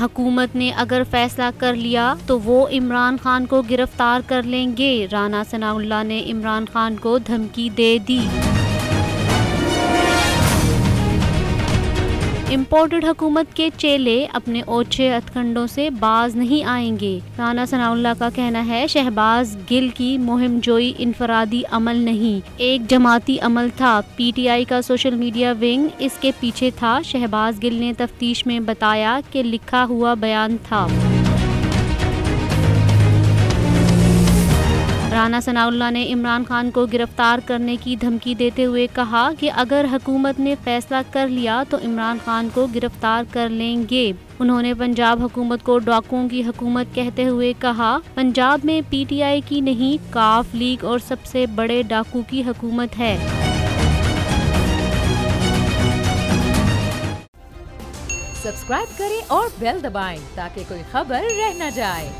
हुकूमत ने अगर फैसला कर लिया तो वो इमरान खान को गिरफ्तार कर लेंगे। राना सनाउल्लाह ने इमरान खान को धमकी दे दी। इम्पोर्टेड हुकूमत के चेले अपने ओछे हथकंडों से बाज नहीं आएंगे। राना सनाउल्लाह का कहना है, शहबाज गिल की मुहिम जोई इनफरादी अमल नहीं, एक जमाती अमल था। पीटीआई का सोशल मीडिया विंग इसके पीछे था। शहबाज गिल ने तफ्तीश में बताया कि लिखा हुआ बयान था। राना सनाउल्लाह ने इमरान खान को गिरफ्तार करने की धमकी देते हुए कहा कि अगर हुकूमत ने फैसला कर लिया तो इमरान खान को गिरफ्तार कर लेंगे। उन्होंने पंजाब हुकूमत को डाकुओं की हुकूमत कहते हुए कहा, पंजाब में पीटीआई की नहीं, काफ लीग और सबसे बड़े डाकू की हुकूमत है। सब्सक्राइब करें और बेल दबाएं ताकि कोई खबर रह न जाए।